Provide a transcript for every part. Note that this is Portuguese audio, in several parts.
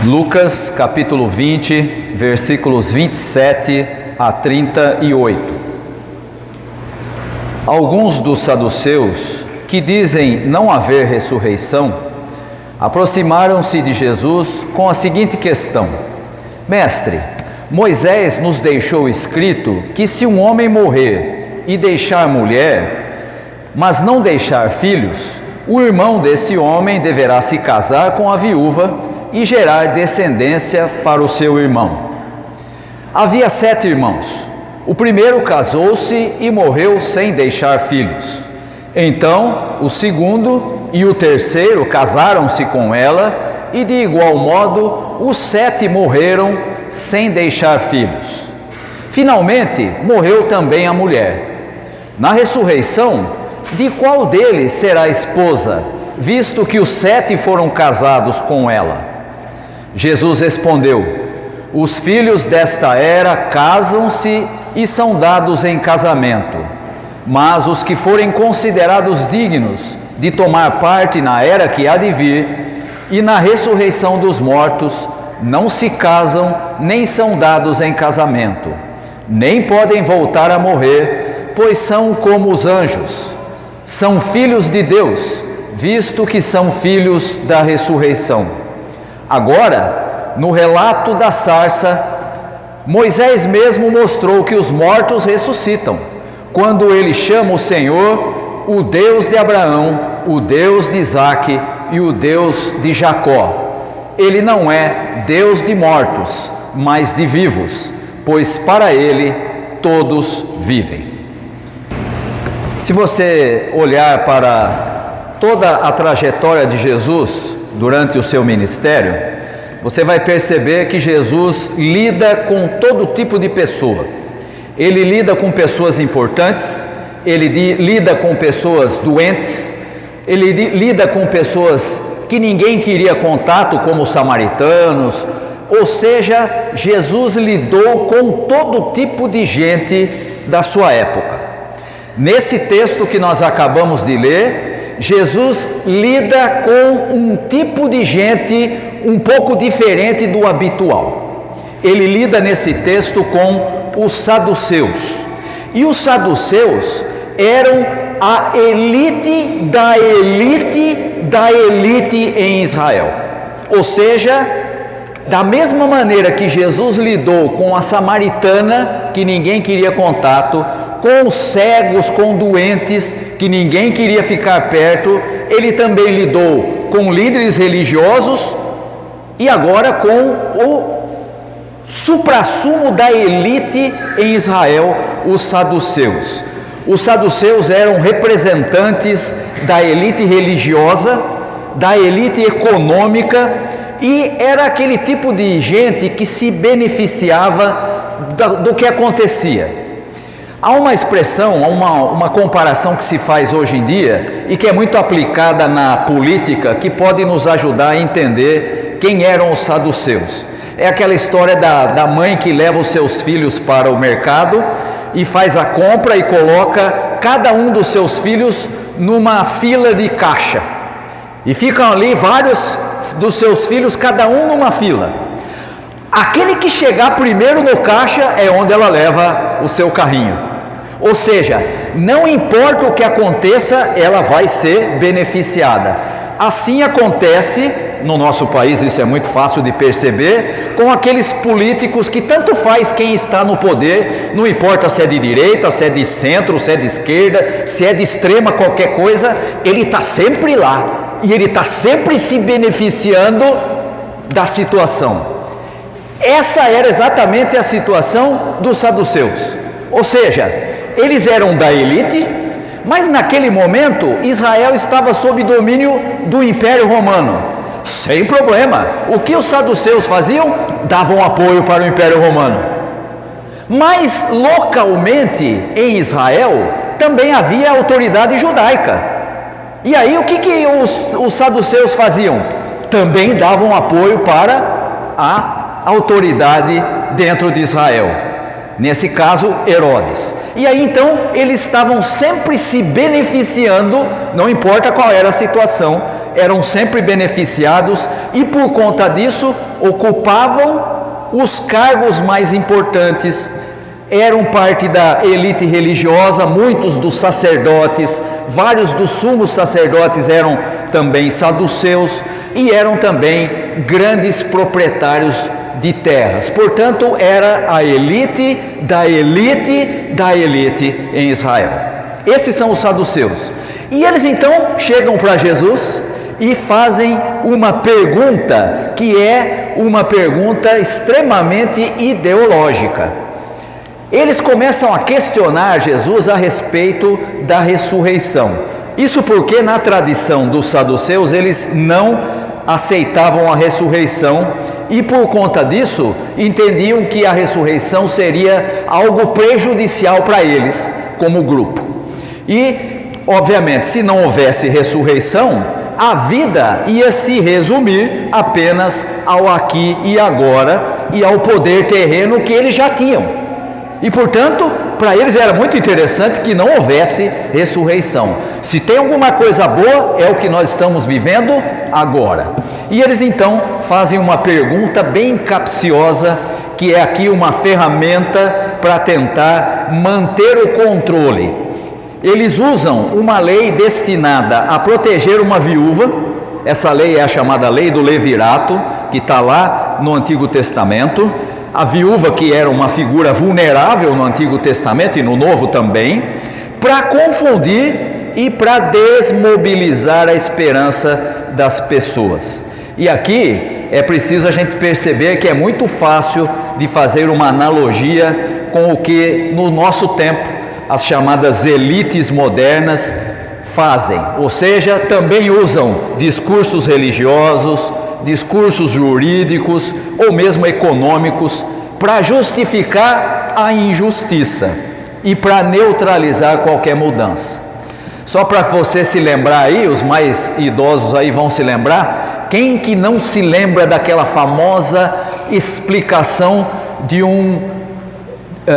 Lucas capítulo 20, versículos 27 a 38. Alguns dos saduceus, que dizem não haver ressurreição, aproximaram-se de Jesus com a seguinte questão: Mestre, Moisés nos deixou escrito que se um homem morrer e deixar mulher, mas não deixar filhos, o irmão desse homem deverá se casar com a viúva e gerar descendência para o seu irmão. Havia 7 irmãos. O primeiro casou-se e morreu sem deixar filhos. Então, o segundo e o terceiro casaram-se com ela, e de igual modo, os 7 morreram sem deixar filhos. Finalmente, morreu também a mulher. Na ressurreição, de qual deles será esposa, visto que os 7 foram casados com ela? Jesus respondeu: os filhos desta era casam-se e são dados em casamento, mas os que forem considerados dignos de tomar parte na era que há de vir e na ressurreição dos mortos, não se casam nem são dados em casamento, nem podem voltar a morrer, pois são como os anjos. São filhos de Deus, visto que são filhos da ressurreição. Agora, no relato da sarça, Moisés mesmo mostrou que os mortos ressuscitam, quando ele chama o Senhor, o Deus de Abraão, o Deus de Isaque e o Deus de Jacó. Ele não é Deus de mortos, mas de vivos, pois para ele todos vivem. Se você olhar para toda a trajetória de Jesus durante o seu ministério, você vai perceber que Jesus lida com todo tipo de pessoa. Ele lida com pessoas importantes, ele lida com pessoas doentes, ele lida com pessoas que ninguém queria contato, como os samaritanos. Ou seja, Jesus lidou com todo tipo de gente da sua época. Nesse texto que nós acabamos de ler, Jesus lida com um tipo de gente um pouco diferente do habitual. Ele lida nesse texto com os saduceus. E os saduceus eram a elite da elite da elite em Israel. Ou seja, da mesma maneira que Jesus lidou com a samaritana, que ninguém queria contato, com os cegos, com doentes, que ninguém queria ficar perto, ele também lidou com líderes religiosos e agora com o suprassumo da elite em Israel, os saduceus. Os saduceus eram representantes da elite religiosa, da elite econômica, e era aquele tipo de gente que se beneficiava do que acontecia. Há uma expressão, uma comparação que se faz hoje em dia e que é muito aplicada na política, que pode nos ajudar a entender quem eram os saduceus. É aquela história da mãe que leva os seus filhos para o mercado e faz a compra e coloca cada um dos seus filhos numa fila de caixa. E ficam ali vários dos seus filhos, cada um numa fila. Aquele que chegar primeiro no caixa é onde ela leva o seu carrinho. Ou seja, não importa o que aconteça, ela vai ser beneficiada. Assim acontece no nosso país, isso é muito fácil de perceber, com aqueles políticos que tanto faz quem está no poder, não importa se é de direita, se é de centro, se é de esquerda, se é de extrema, qualquer coisa, ele está sempre lá e ele está sempre se beneficiando da situação. Essa era exatamente a situação dos saduceus. Ou seja, eles eram da elite, mas naquele momento Israel estava sob domínio do Império Romano. Sem problema. O que os saduceus faziam? Davam apoio para o Império Romano. Mas localmente em Israel também havia autoridade judaica. E aí o que os saduceus faziam? Também davam apoio para a autoridade dentro de Israel. Nesse caso, Herodes. E aí então eles estavam sempre se beneficiando, não importa qual era a situação, eram sempre beneficiados e por conta disso ocupavam os cargos mais importantes, eram parte da elite religiosa, muitos dos sacerdotes, vários dos sumos sacerdotes eram também saduceus e eram também grandes proprietários de terras. Portanto, era a elite da elite da elite em Israel. Esses são os saduceus. E eles então chegam para Jesus e fazem uma pergunta que é uma pergunta extremamente ideológica. Eles começam a questionar Jesus a respeito da ressurreição. Isso porque na tradição dos saduceus eles não aceitavam a ressurreição e por conta disso entendiam que a ressurreição seria algo prejudicial para eles como grupo. E, obviamente, se não houvesse ressurreição, a vida ia se resumir apenas ao aqui e agora e ao poder terreno que eles já tinham. E, portanto, para eles era muito interessante que não houvesse ressurreição. Se tem alguma coisa boa, é o que nós estamos vivendo agora. E eles então fazem uma pergunta bem capciosa, que é aqui uma ferramenta para tentar manter o controle. Eles usam uma lei destinada a proteger uma viúva. Essa lei é a chamada lei do levirato, que está lá no Antigo Testamento. A viúva, que era uma figura vulnerável no Antigo Testamento e no Novo também, para confundir e para desmobilizar a esperança das pessoas. E aqui é preciso a gente perceber que é muito fácil de fazer uma analogia com o que no nosso tempo as chamadas elites modernas fazem, ou seja, também usam discursos religiosos, discursos jurídicos ou mesmo econômicos para justificar a injustiça e para neutralizar qualquer mudança. Só para você se lembrar aí, os mais idosos aí vão se lembrar, quem que não se lembra daquela famosa explicação de um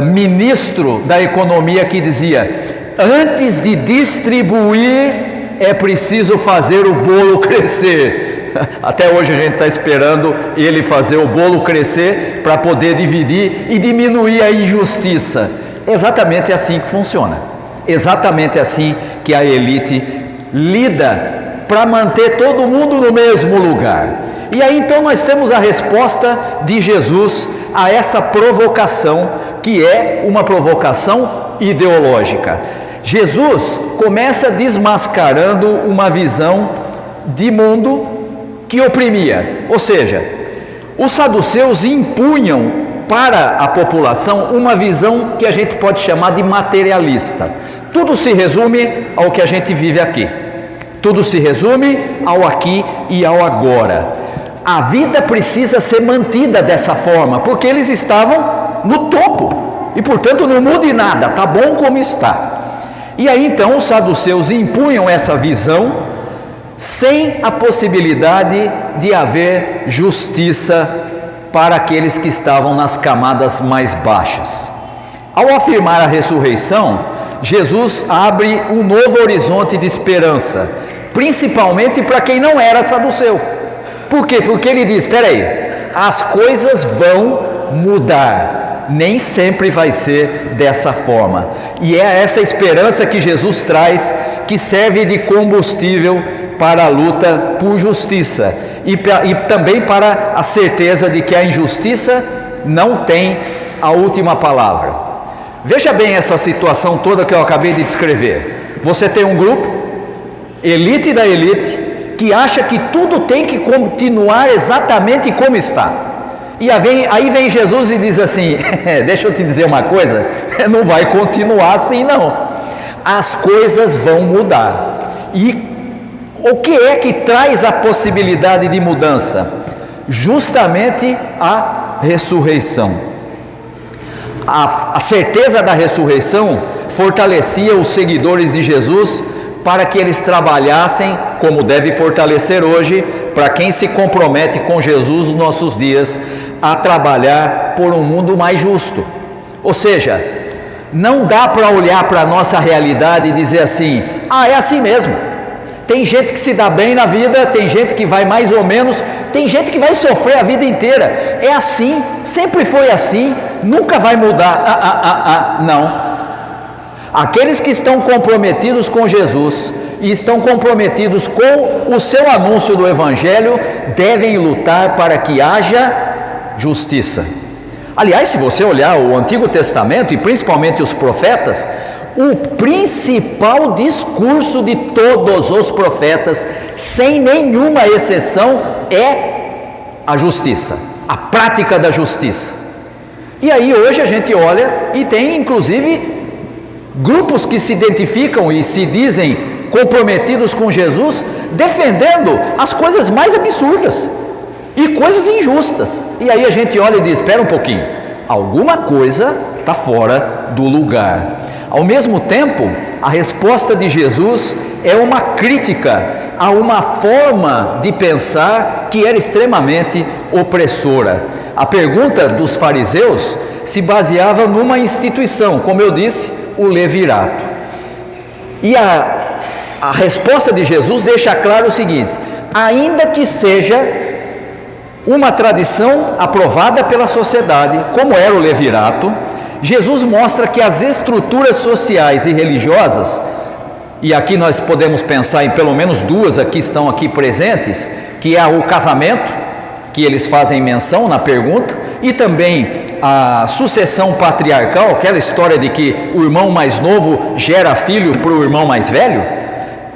ministro da economia que dizia: antes de distribuir é preciso fazer o bolo crescer. Até hoje a gente está esperando ele fazer o bolo crescer para poder dividir e diminuir a injustiça. Exatamente assim que funciona. Exatamente assim que a elite lida para manter todo mundo no mesmo lugar. E aí então nós temos a resposta de Jesus a essa provocação, que é uma provocação ideológica. Jesus começa desmascarando uma visão de mundo que oprimia, ou seja, os saduceus impunham para a população uma visão que a gente pode chamar de materialista. Tudo se resume ao que a gente vive aqui, tudo se resume ao aqui e ao agora. A vida precisa ser mantida dessa forma, porque eles estavam no topo e portanto não mude nada, está bom como está. E aí então os saduceus impunham essa visão sem a possibilidade de haver justiça para aqueles que estavam nas camadas mais baixas. Ao afirmar a ressurreição, Jesus abre um novo horizonte de esperança, principalmente para quem não era saduceu. Por quê? Porque ele diz: espera aí, as coisas vão mudar, nem sempre vai ser dessa forma. E é essa esperança que Jesus traz, que serve de combustível para a luta por justiça e também para a certeza de que a injustiça não tem a última palavra. Veja bem essa situação toda que eu acabei de descrever. Você tem um grupo, elite da elite, que acha que tudo tem que continuar exatamente como está. E aí vem Jesus e diz assim: deixa eu te dizer uma coisa, não vai continuar assim não. As coisas vão mudar. E o que é que traz a possibilidade de mudança? Justamente a ressurreição. A certeza da ressurreição fortalecia os seguidores de Jesus para que eles trabalhassem, como deve fortalecer hoje, para quem se compromete com Jesus nos nossos dias, a trabalhar por um mundo mais justo. Ou seja, não dá para olhar para a nossa realidade e dizer assim: é assim mesmo. Tem gente que se dá bem na vida, tem gente que vai mais ou menos, tem gente que vai sofrer a vida inteira. É assim, sempre foi assim, nunca vai mudar. Não. Aqueles que estão comprometidos com Jesus e estão comprometidos com o seu anúncio do Evangelho, devem lutar para que haja justiça. Aliás, se você olhar o Antigo Testamento e principalmente os profetas, o principal discurso de todos os profetas, sem nenhuma exceção, é a justiça, a prática da justiça. E aí hoje a gente olha e tem inclusive grupos que se identificam e se dizem comprometidos com Jesus, defendendo as coisas mais absurdas e coisas injustas. E aí a gente olha e diz: espera um pouquinho, alguma coisa está fora do lugar. Ao mesmo tempo, a resposta de Jesus é uma crítica a uma forma de pensar que era extremamente opressora. A pergunta dos fariseus se baseava numa instituição, como eu disse, o levirato. E a resposta de Jesus deixa claro o seguinte: ainda que seja uma tradição aprovada pela sociedade, como era o levirato, Jesus mostra que as estruturas sociais e religiosas, e aqui nós podemos pensar em pelo menos duas aqui estão aqui presentes, que é o casamento, que eles fazem menção na pergunta, e também a sucessão patriarcal, aquela história de que o irmão mais novo gera filho para o irmão mais velho.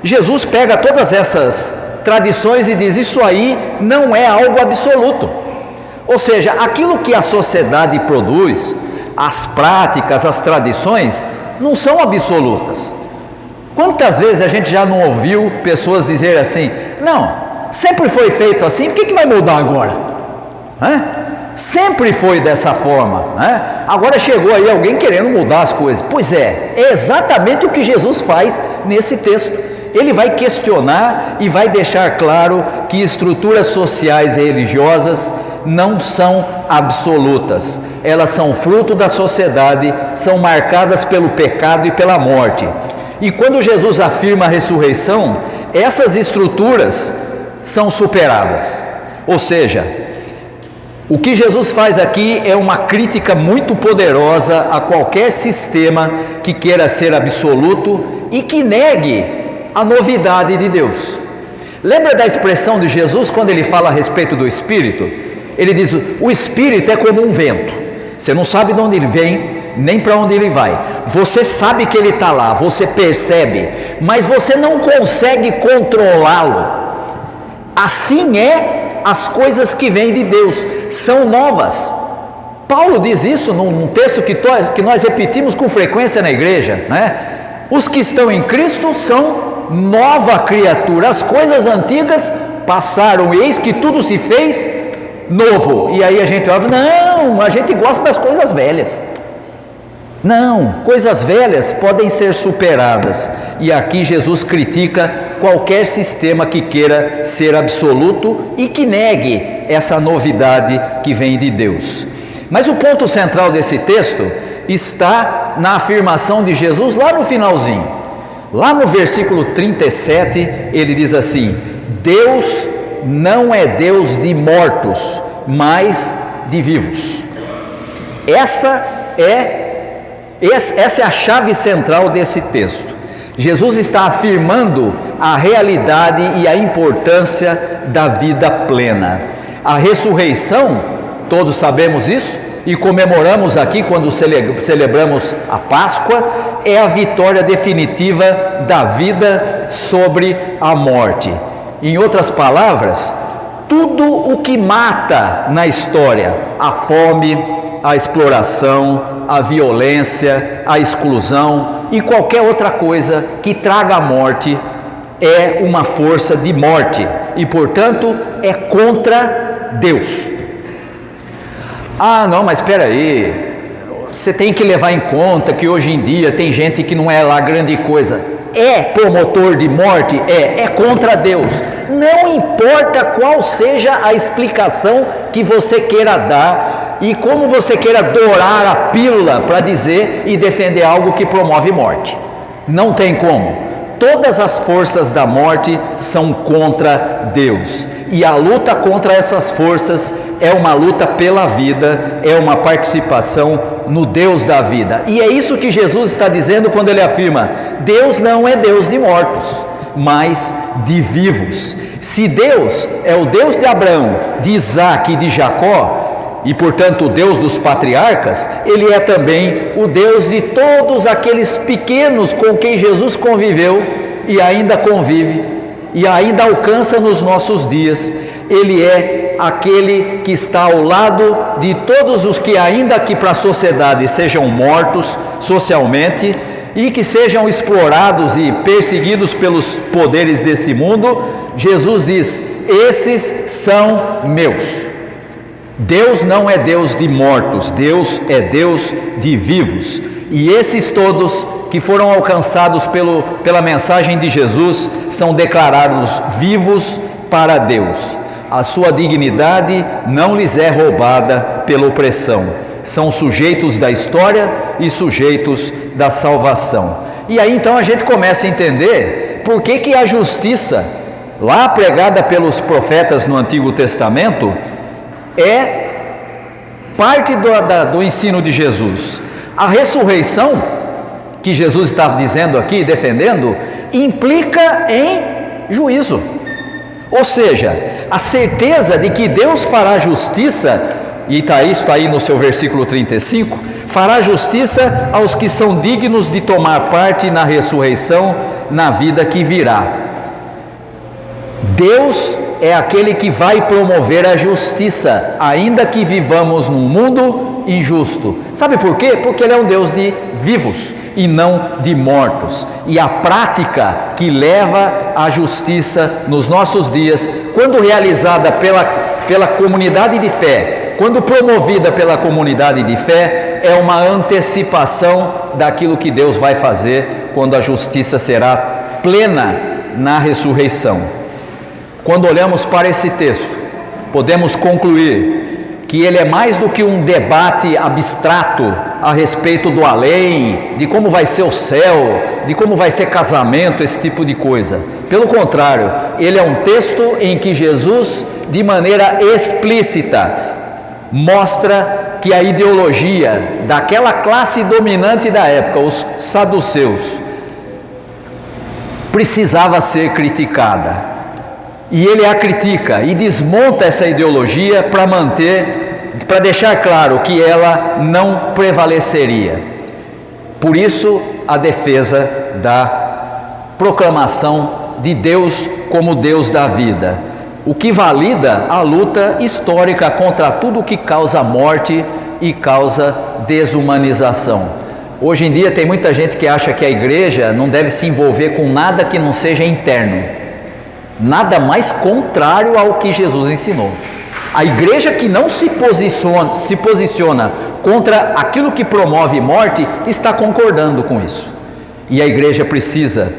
Jesus pega todas essas tradições e diz: isso aí não é algo absoluto. Ou seja, aquilo que a sociedade produz, as práticas, as tradições, não são absolutas. Quantas vezes a gente já não ouviu pessoas dizer assim: não, sempre foi feito assim, por que vai mudar agora? Sempre foi dessa forma, agora chegou aí alguém querendo mudar as coisas. Pois é exatamente o que Jesus faz nesse texto. Ele vai questionar e vai deixar claro que estruturas sociais e religiosas não são absolutas, elas são fruto da sociedade, são marcadas pelo pecado e pela morte. E quando Jesus afirma a ressurreição, essas estruturas são superadas. Ou seja, o que Jesus faz aqui é uma crítica muito poderosa a qualquer sistema que queira ser absoluto e que negue a novidade de Deus. Lembra da expressão de Jesus quando ele fala a respeito do Espírito? Ele diz: o Espírito é como um vento, você não sabe de onde ele vem, nem para onde ele vai. Você sabe que ele está lá, você percebe, mas você não consegue controlá-lo. Assim é as coisas que vêm de Deus, são novas. Paulo diz isso num texto que nós repetimos com frequência na igreja, Os que estão em Cristo são nova criatura, as coisas antigas passaram, e eis que tudo se fez novo. E aí a gente olha: não, a gente gosta das coisas velhas. Não, coisas velhas podem ser superadas. E aqui Jesus critica qualquer sistema que queira ser absoluto e que negue essa novidade que vem de Deus. Mas o ponto central desse texto está na afirmação de Jesus lá no finalzinho. Lá no versículo 37, ele diz assim: Deus não é Deus de mortos, mas de vivos. Essa é a chave central desse texto. Jesus está afirmando a realidade e a importância da vida plena. A ressurreição, todos sabemos isso e comemoramos aqui quando celebramos a Páscoa, é a vitória definitiva da vida sobre a morte. Em outras palavras, tudo o que mata na história, a fome, a exploração, a violência, a exclusão e qualquer outra coisa que traga a morte, é uma força de morte e, portanto, é contra Deus. Ah, não, mas espera aí, você tem que levar em conta que hoje em dia tem gente que não é lá grande coisa. É promotor de morte? É contra Deus. Não importa qual seja a explicação que você queira dar e como você queira dourar a pílula para dizer e defender algo que promove morte. Não tem como. todas as forças da morte são contra Deus. E a luta contra essas forças é uma luta pela vida, é uma participação no Deus da vida. E é isso que Jesus está dizendo quando ele afirma: Deus não é Deus de mortos, mas de vivos. Se Deus é o Deus de Abraão, de Isaac e de Jacó, e portanto o Deus dos patriarcas, ele é também o Deus de todos aqueles pequenos com quem Jesus conviveu e ainda convive e ainda alcança nos nossos dias. Ele é aquele que está ao lado de todos os que, ainda que para a sociedade sejam mortos socialmente e que sejam explorados e perseguidos pelos poderes deste mundo, Jesus diz: esses são meus. Deus não é Deus de mortos, Deus é Deus de vivos. E esses todos que foram alcançados pela mensagem de Jesus são declarados vivos para Deus. A sua dignidade não lhes é roubada pela opressão. São sujeitos da história e sujeitos da salvação. E aí então a gente começa a entender por que a justiça, lá pregada pelos profetas no Antigo Testamento, é parte do ensino de Jesus. A ressurreição, que Jesus está dizendo aqui, defendendo, implica em juízo. Ou seja, a certeza de que Deus fará justiça, e isso está aí no seu versículo 35, fará justiça aos que são dignos de tomar parte na ressurreição, na vida que virá. Deus é aquele que vai promover a justiça, ainda que vivamos num mundo injusto. Sabe por quê? Porque Ele é um Deus de vivos e não de mortos. E a prática que leva à justiça nos nossos dias, quando realizada pela comunidade de fé, quando promovida pela comunidade de fé, é uma antecipação daquilo que Deus vai fazer quando a justiça será plena na ressurreição. Quando olhamos para esse texto, podemos concluir que ele é mais do que um debate abstrato a respeito do além, de como vai ser o céu, de como vai ser casamento, esse tipo de coisa. Pelo contrário, ele é um texto em que Jesus, de maneira explícita, mostra que a ideologia daquela classe dominante da época, os saduceus, precisava ser criticada. E ele a critica e desmonta essa ideologia para deixar claro que ela não prevaleceria. Por isso, a defesa da proclamação de Deus como Deus da vida, o que valida a luta histórica contra tudo que causa morte e causa desumanização. Hoje em dia tem muita gente que acha que a igreja não deve se envolver com nada que não seja interno. Nada mais contrário ao que Jesus ensinou. A igreja que não se posiciona contra aquilo que promove morte, está concordando com isso. E a igreja precisa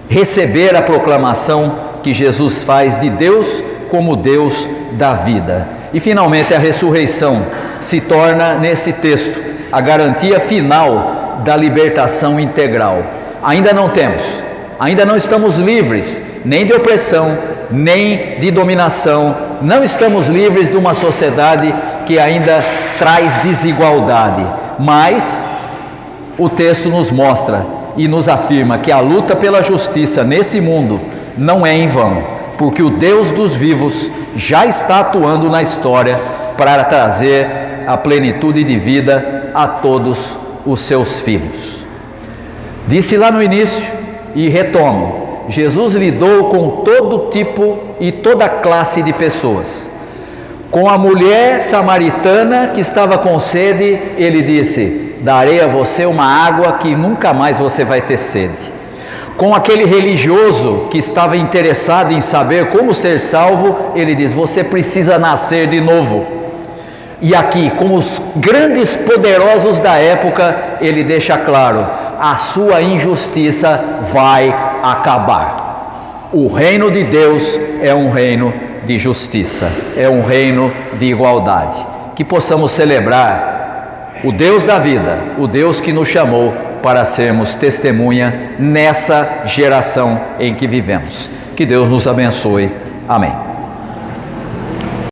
receber a proclamação que Jesus faz de Deus como Deus da vida. E finalmente a ressurreição se torna, nesse texto, a garantia final da libertação integral. Ainda não estamos livres nem de opressão, nem de dominação, não estamos livres de uma sociedade que ainda traz desigualdade, mas o texto nos mostra e nos afirma que a luta pela justiça nesse mundo não é em vão, porque o Deus dos vivos já está atuando na história para trazer a plenitude de vida a todos os seus filhos. Disse lá no início e retomo: Jesus lidou com todo tipo e toda classe de pessoas. Com a mulher samaritana que estava com sede, ele disse: darei a você uma água que nunca mais você vai ter sede. Com aquele religioso que estava interessado em saber como ser salvo, ele diz: você precisa nascer de novo. E aqui, com os grandes poderosos da época, ele deixa claro: a sua injustiça vai acabar. O reino de Deus é um reino de justiça, é um reino de igualdade. Que possamos celebrar o Deus da vida, o Deus que nos chamou para sermos testemunha nessa geração em que vivemos. Que Deus nos abençoe. Amém.